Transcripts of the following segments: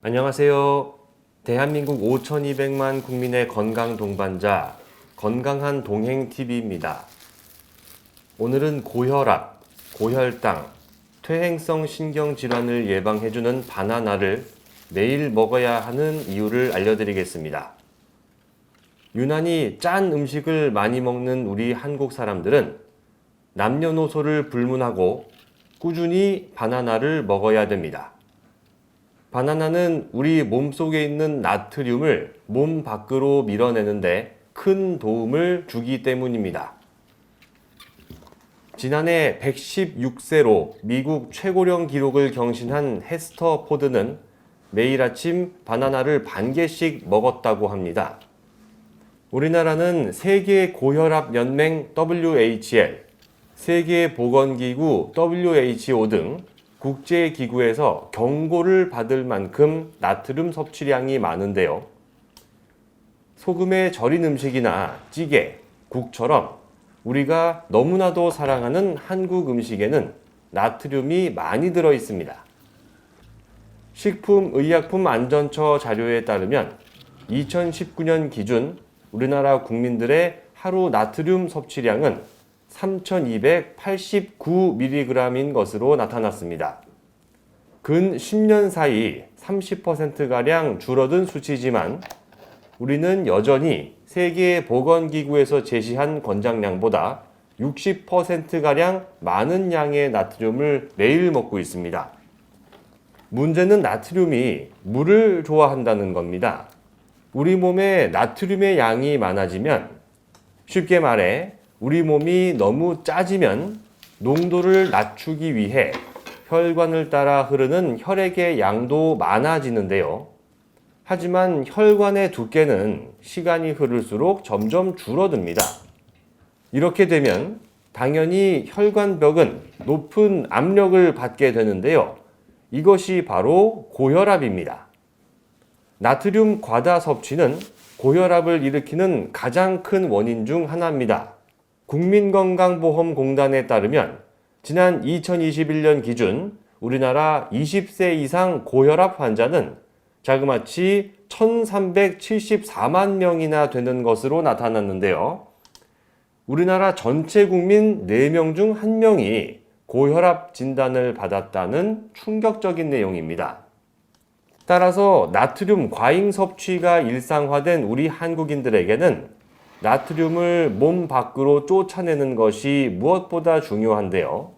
안녕하세요. 대한민국 5,200만 국민의 건강 동반자 건강한 동행TV입니다. 오늘은 고혈압, 고혈당, 퇴행성 신경질환을 예방해주는 바나나를 매일 먹어야 하는 이유를 알려드리겠습니다. 유난히 짠 음식을 많이 먹는 우리 한국 사람들은 남녀노소를 불문하고 꾸준히 바나나를 먹어야 됩니다. 바나나는 우리 몸속에 있는 나트륨을 몸 밖으로 밀어내는데 큰 도움을 주기 때문입니다. 지난해 116세로 미국 최고령 기록을 경신한 헤스터 포드는 매일 아침 바나나를 반 개씩 먹었다고 합니다. 우리나라는 세계 고혈압 연맹 WHL, 세계 보건기구 WHO 등 국제기구에서 경고를 받을 만큼 나트륨 섭취량이 많은데요. 소금에 절인 음식이나 찌개, 국처럼 우리가 너무나도 사랑하는 한국 음식에는 나트륨이 많이 들어 있습니다. 식품의약품안전처 자료에 따르면 2019년 기준 우리나라 국민들의 하루 나트륨 섭취량은 3,289mg인 것으로 나타났습니다. 근 10년 사이 30%가량 줄어든 수치지만 우리는 여전히 세계보건기구에서 제시한 권장량보다 60%가량 많은 양의 나트륨을 매일 먹고 있습니다. 문제는 나트륨이 물을 좋아한다는 겁니다. 우리 몸에 나트륨의 양이 많아지면, 쉽게 말해 우리 몸이 너무 짜지면 농도를 낮추기 위해 혈관을 따라 흐르는 혈액의 양도 많아지는데요. 하지만 혈관의 두께는 시간이 흐를수록 점점 줄어듭니다. 이렇게 되면 당연히 혈관벽은 높은 압력을 받게 되는데요. 이것이 바로 고혈압입니다. 나트륨 과다 섭취는 고혈압을 일으키는 가장 큰 원인 중 하나입니다. 국민건강보험공단에 따르면 지난 2021년 기준 우리나라 20세 이상 고혈압 환자는 자그마치 1,374만 명이나 되는 것으로 나타났는데요. 우리나라 전체 국민 4명 중 1명이 고혈압 진단을 받았다는 충격적인 내용입니다. 따라서 나트륨 과잉 섭취가 일상화된 우리 한국인들에게는 나트륨을 몸 밖으로 쫓아내는 것이 무엇보다 중요한데요.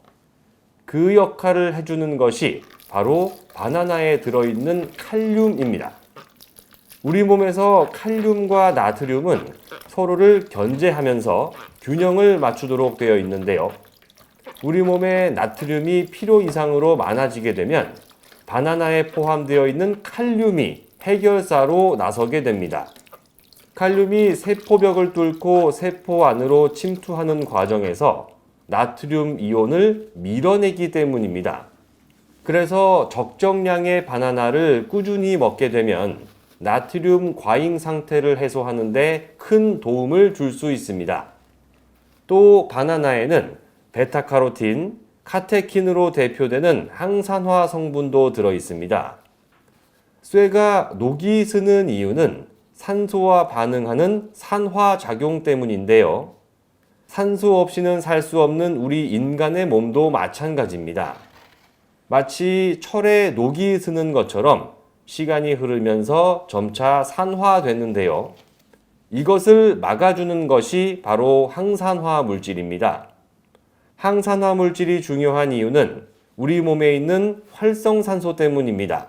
그 역할을 해주는 것이 바로 바나나에 들어있는 칼륨입니다. 우리 몸에서 칼륨과 나트륨은 서로를 견제하면서 균형을 맞추도록 되어 있는데요. 우리 몸에 나트륨이 필요 이상으로 많아지게 되면 바나나에 포함되어 있는 칼륨이 해결사로 나서게 됩니다. 칼륨이 세포벽을 뚫고 세포 안으로 침투하는 과정에서 나트륨 이온을 밀어내기 때문입니다. 그래서 적정량의 바나나를 꾸준히 먹게 되면 나트륨 과잉 상태를 해소하는 데 큰 도움을 줄 수 있습니다. 또 바나나에는 베타카로틴, 카테킨으로 대표되는 항산화 성분도 들어 있습니다. 쇠가 녹이 스는 이유는 산소와 반응하는 산화작용 때문인데요. 산소 없이는 살 수 없는 우리 인간의 몸도 마찬가지입니다. 마치 철에 녹이 스는 것처럼 시간이 흐르면서 점차 산화되는데요. 이것을 막아주는 것이 바로 항산화 물질입니다. 항산화 물질이 중요한 이유는 우리 몸에 있는 활성산소 때문입니다.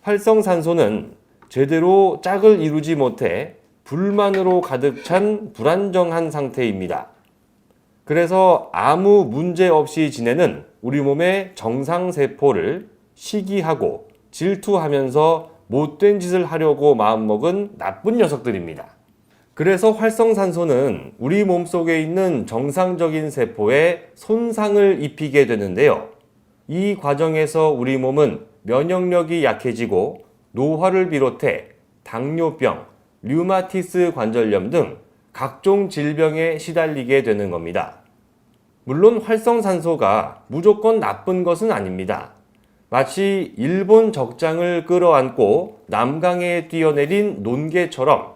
활성산소는 제대로 짝을 이루지 못해 불만으로 가득 찬 불안정한 상태입니다. 그래서 아무 문제 없이 지내는 우리 몸의 정상세포를 시기하고 질투하면서 못된 짓을 하려고 마음먹은 나쁜 녀석들입니다. 그래서 활성산소는 우리 몸속에 있는 정상적인 세포에 손상을 입히게 되는데요. 이 과정에서 우리 몸은 면역력이 약해지고 노화를 비롯해 당뇨병, 류마티스 관절염 등 각종 질병에 시달리게 되는 겁니다. 물론 활성산소가 무조건 나쁜 것은 아닙니다. 마치 일본 적장을 끌어안고 남강에 뛰어내린 논개처럼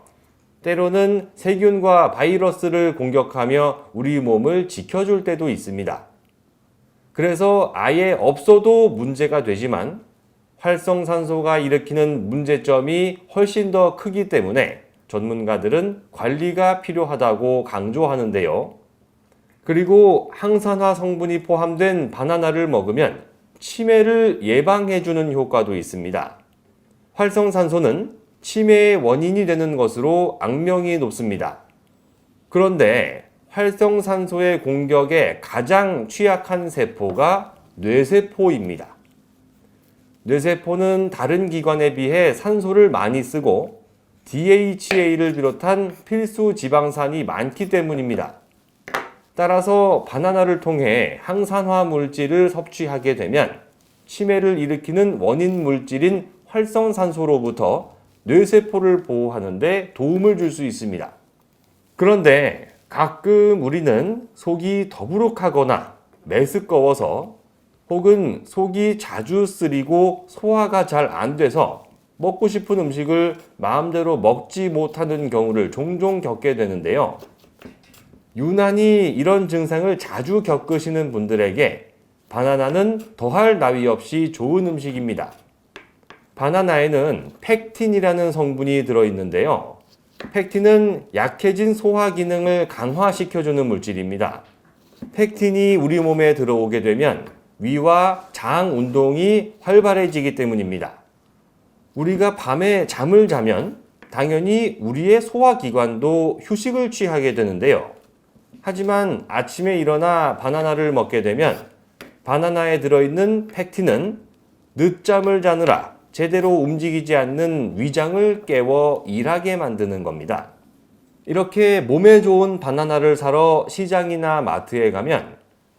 때로는 세균과 바이러스를 공격하며 우리 몸을 지켜줄 때도 있습니다. 그래서 아예 없어도 문제가 되지만 활성산소가 일으키는 문제점이 훨씬 더 크기 때문에 전문가들은 관리가 필요하다고 강조하는데요. 그리고 항산화 성분이 포함된 바나나를 먹으면 치매를 예방해주는 효과도 있습니다. 활성산소는 치매의 원인이 되는 것으로 악명이 높습니다. 그런데 활성산소의 공격에 가장 취약한 세포가 뇌세포입니다. 뇌세포는 다른 기관에 비해 산소를 많이 쓰고 DHA를 비롯한 필수 지방산이 많기 때문입니다. 따라서 바나나를 통해 항산화 물질을 섭취하게 되면 치매를 일으키는 원인 물질인 활성산소로부터 뇌세포를 보호하는 데 도움을 줄 수 있습니다. 그런데 가끔 우리는 속이 더부룩하거나 메스꺼워서 혹은 속이 자주 쓰리고 소화가 잘 안 돼서 먹고 싶은 음식을 마음대로 먹지 못하는 경우를 종종 겪게 되는데요. 유난히 이런 증상을 자주 겪으시는 분들에게 바나나는 더할 나위 없이 좋은 음식입니다. 바나나에는 펙틴이라는 성분이 들어있는데요. 펙틴은 약해진 소화 기능을 강화시켜주는 물질입니다. 펙틴이 우리 몸에 들어오게 되면 위와 장 운동이 활발해지기 때문입니다. 우리가 밤에 잠을 자면 당연히 우리의 소화기관도 휴식을 취하게 되는데요. 하지만 아침에 일어나 바나나를 먹게 되면 바나나에 들어있는 펙틴은 늦잠을 자느라 제대로 움직이지 않는 위장을 깨워 일하게 만드는 겁니다. 이렇게 몸에 좋은 바나나를 사러 시장이나 마트에 가면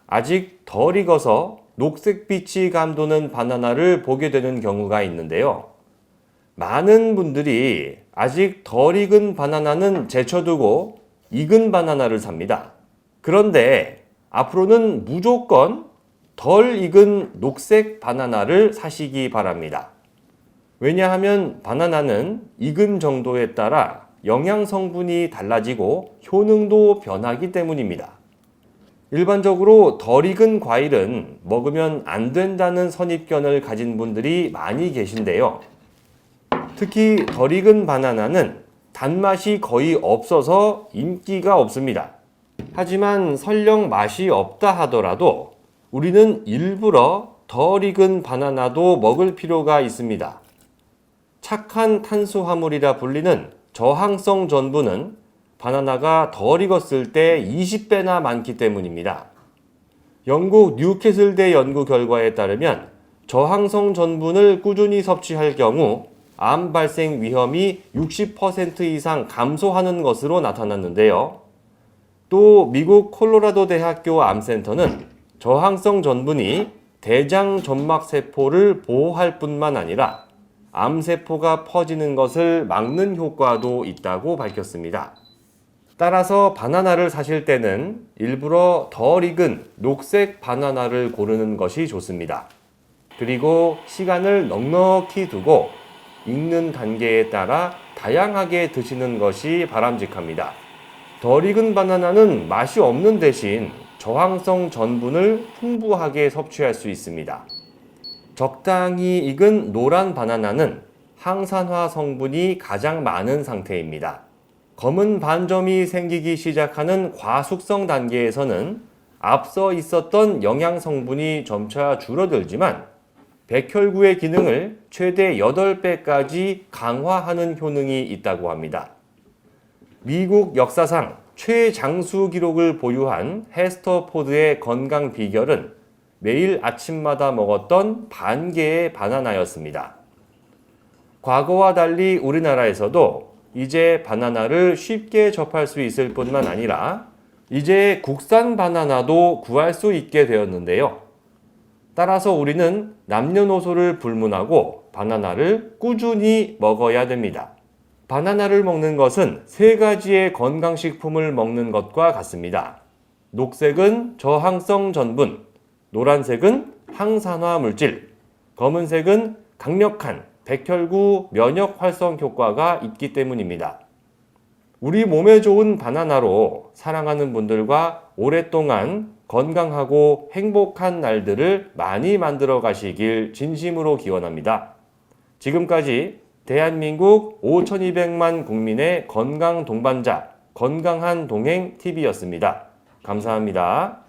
아직 덜 익어서 녹색빛이 감도는 바나나를 보게 되는 경우가 있는데요. 많은 분들이 아직 덜 익은 바나나는 제쳐두고 익은 바나나를 삽니다. 그런데 앞으로는 무조건 덜 익은 녹색 바나나를 사시기 바랍니다. 왜냐하면 바나나는 익은 정도에 따라 영양 성분이 달라지고 효능도 변하기 때문입니다. 일반적으로 덜 익은 과일은 먹으면 안 된다는 선입견을 가진 분들이 많이 계신데요. 특히 덜 익은 바나나는 단맛이 거의 없어서 인기가 없습니다. 하지만 설령 맛이 없다 하더라도 우리는 일부러 덜 익은 바나나도 먹을 필요가 있습니다. 착한 탄수화물이라 불리는 저항성 전분은 바나나가 덜 익었을 때 20배나 많기 때문입니다. 영국 뉴캐슬대 연구 결과에 따르면 저항성 전분을 꾸준히 섭취할 경우 암 발생 위험이 60% 이상 감소하는 것으로 나타났는데요. 또 미국 콜로라도 대학교 암센터는 저항성 전분이 대장 점막 세포를 보호할 뿐만 아니라 암세포가 퍼지는 것을 막는 효과도 있다고 밝혔습니다. 따라서 바나나를 사실 때는 일부러 덜 익은 녹색 바나나를 고르는 것이 좋습니다. 그리고 시간을 넉넉히 두고 익는 단계에 따라 다양하게 드시는 것이 바람직합니다. 덜 익은 바나나는 맛이 없는 대신 저항성 전분을 풍부하게 섭취할 수 있습니다. 적당히 익은 노란 바나나는 항산화 성분이 가장 많은 상태입니다. 검은 반점이 생기기 시작하는 과숙성 단계에서는 앞서 있었던 영양 성분이 점차 줄어들지만 백혈구의 기능을 최대 8배까지 강화하는 효능이 있다고 합니다. 미국 역사상 최장수 기록을 보유한 헤스터 포드의 건강 비결은 매일 아침마다 먹었던 반 개의 바나나였습니다. 과거와 달리 우리나라에서도 이제 바나나를 쉽게 접할 수 있을 뿐만 아니라 이제 국산 바나나도 구할 수 있게 되었는데요. 따라서 우리는 남녀노소를 불문하고 바나나를 꾸준히 먹어야 됩니다. 바나나를 먹는 것은 3가지의 건강식품을 먹는 것과 같습니다. 녹색은 저항성 전분, 노란색은 항산화 물질, 검은색은 강력한 백혈구 면역 활성 효과가 있기 때문입니다. 우리 몸에 좋은 바나나로 사랑하는 분들과 오랫동안 건강하고 행복한 날들을 많이 만들어 가시길 진심으로 기원합니다. 지금까지 대한민국 5,200만 국민의 건강 동반자, 건강한 동행 TV였습니다. 감사합니다.